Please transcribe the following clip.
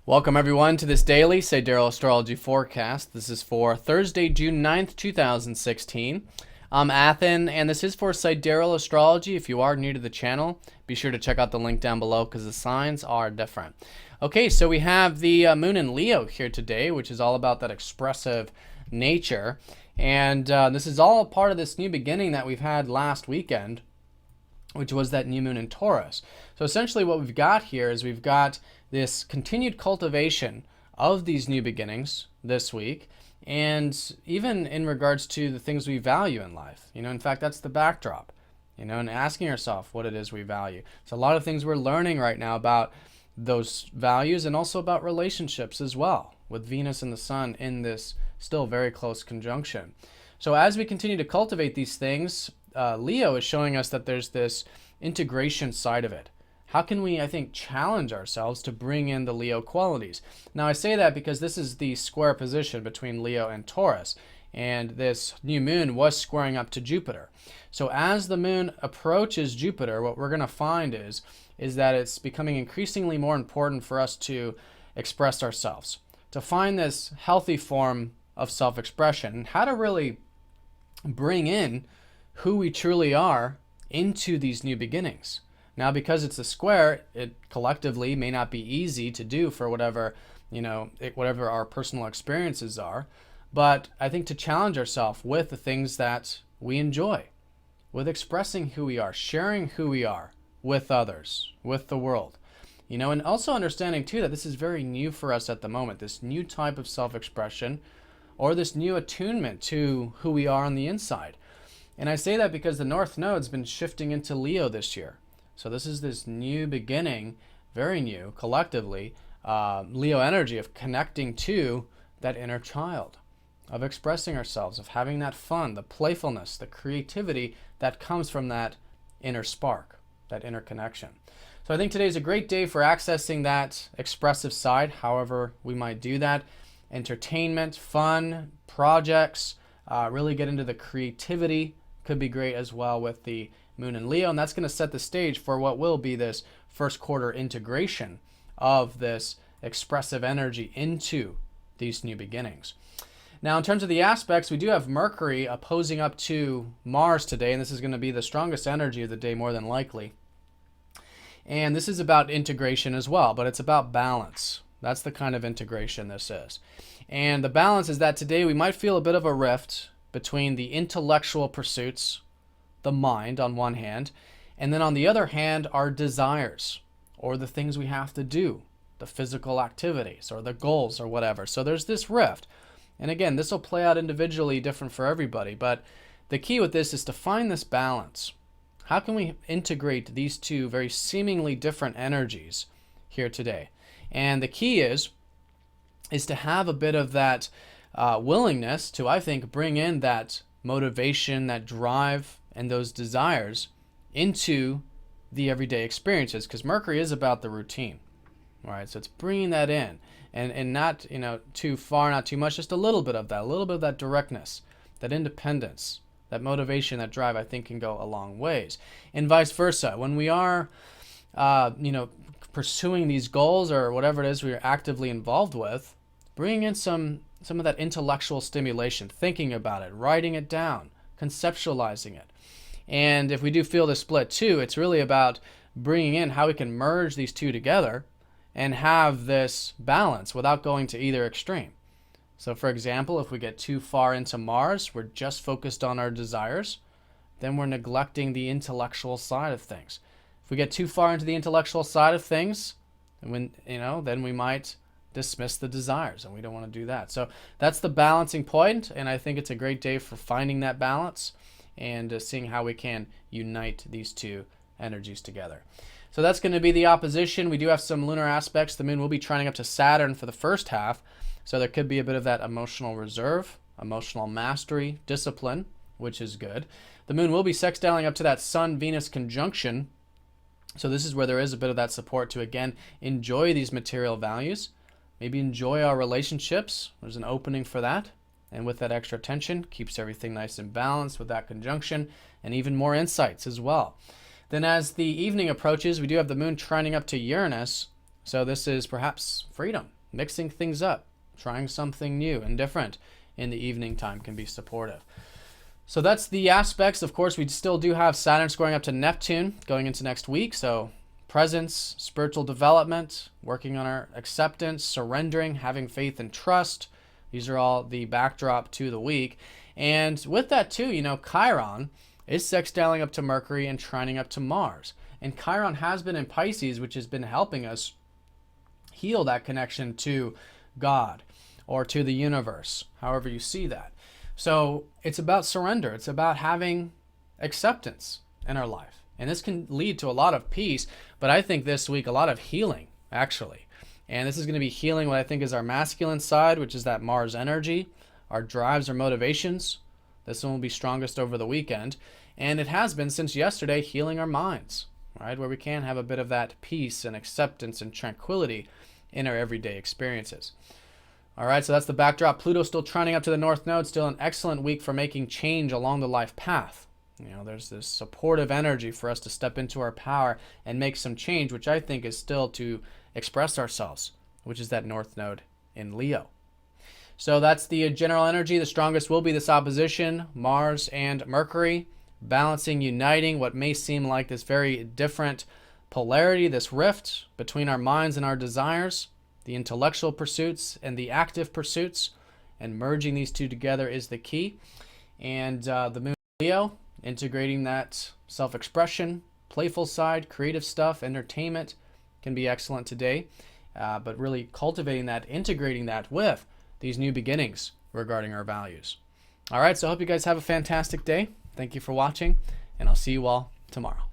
Welcome everyone to this daily Sidereal Astrology forecast. This is for Thursday, June 9th, 2016. I'm Athen, and this is for Sidereal Astrology. If you are new to the channel, be sure to check out the link down below because the signs are different. Okay, so we have the moon in Leo here today, which is all about that expressive nature. And this is all part of this new beginning that we've had last weekend, which was that new moon in Taurus. So essentially what we've got here is we've got this continued cultivation of these new beginnings this week, and even in regards to the things we value in life. In fact, that's the backdrop, and asking ourselves what it is we value. So a lot of things we're learning right now about those values and also about relationships as well, with Venus and the Sun in this still very close conjunction. So as we continue to cultivate these things, Leo is showing us that there's this integration side of it. How can we, I think, challenge ourselves to bring in the Leo qualities? Now, I say that because this is the square position between Leo and Taurus, and this new moon was squaring up to Jupiter. So as the moon approaches Jupiter, what we're going to find is that it's becoming increasingly more important for us to express ourselves, to find this healthy form of self-expression, and how to really bring in who we truly are into these new beginnings. Now, because it's a square, it collectively may not be easy to do for whatever, whatever our personal experiences are. But I think to challenge ourselves with the things that we enjoy, with expressing who we are, sharing who we are with others, with the world, and also understanding too that this is very new for us at the moment, this new type of self-expression or this new attunement to who we are on the inside. And I say that because the North Node's been shifting into Leo this year. So this is this new beginning, very new, collectively, Leo energy of connecting to that inner child, of expressing ourselves, of having that fun, the playfulness, the creativity that comes from that inner spark, that inner connection. So I think today is a great day for accessing that expressive side, however we might do that. Entertainment, fun, projects, really get into the creativity could be great as well with the moon in Leo, and that's going to set the stage for what will be this first quarter integration of this expressive energy into these new beginnings. Now, in terms of the aspects, we do have Mercury opposing up to Mars today, and this is going to be the strongest energy of the day more than likely. And this is about integration as well, but it's about balance. That's the kind of integration this is. And the balance is that today we might feel a bit of a rift between the intellectual pursuits, the mind on one hand, and then on the other hand, our desires or the things we have to do, the physical activities or the goals or whatever. So there's this rift. And again, this will play out individually different for everybody, but the key with this is to find this balance. How can we integrate these two very seemingly different energies here today? And the key is to have a bit of that willingness to, I think, bring in that motivation, that drive, and those desires into the everyday experiences, because Mercury is about the routine. All right, so it's bringing that in, and not too far, not too much, just a little bit of that directness, that independence, that motivation, that drive. I think can go a long ways, and vice versa. When we are, pursuing these goals or whatever it is we are actively involved with, bringing in some of that intellectual stimulation, thinking about it, writing it down, conceptualizing it. And if we do feel the split too, it's really about bringing in how we can merge these two together and have this balance without going to either extreme. So for example, if we get too far into Mars, we're just focused on our desires, then we're neglecting the intellectual side of things. If we get too far into the intellectual side of things, then we might dismiss the desires, and we don't want to do that. So that's the balancing point, and I think it's a great day for finding that balance and seeing how we can unite these two energies together. So that's going to be the opposition. We do have some lunar aspects. The moon will be trining up to Saturn for the first half, so there could be a bit of that emotional reserve, emotional mastery, discipline, which is good. The moon will be sextiling up to that Sun-Venus conjunction, so this is where there is a bit of that support to, again, enjoy these material values, maybe enjoy our relationships. There's an opening for that. And with that extra tension, keeps everything nice and balanced with that conjunction, and even more insights as well. Then as the evening approaches, we do have the moon trining up to Uranus. So this is perhaps freedom, mixing things up, trying something new and different in the evening time can be supportive. So that's the aspects. Of course, we still do have Saturn squaring up to Neptune going into next week. So presence, spiritual development, working on our acceptance, surrendering, having faith and trust. These are all the backdrop to the week. And with that too, Chiron is sextiling up to Mercury and trining up to Mars. And Chiron has been in Pisces, which has been helping us heal that connection to God or to the universe, however you see that. So it's about surrender. It's about having acceptance in our life. And this can lead to a lot of peace, but I think this week a lot of healing, actually. And this is going to be healing what I think is our masculine side, which is that Mars energy, our drives, our motivations. This one will be strongest over the weekend. And it has been since yesterday healing our minds, right? Where we can have a bit of that peace and acceptance and tranquility in our everyday experiences. All right, so that's the backdrop. Pluto still trining up to the North Node, still an excellent week for making change along the life path. There's this supportive energy for us to step into our power and make some change, which I think is still to express ourselves, which is that North Node in Leo. So that's the general energy. The strongest will be this opposition, Mars and Mercury, balancing, uniting what may seem like this very different polarity, this rift between our minds and our desires, the intellectual pursuits and the active pursuits, and merging these two together is the key. And the moon Leo, integrating that self-expression, playful side, creative stuff, entertainment can be excellent today. But really cultivating that, integrating that with these new beginnings regarding our values. All right, so I hope you guys have a fantastic day. Thank you for watching, and I'll see you all tomorrow.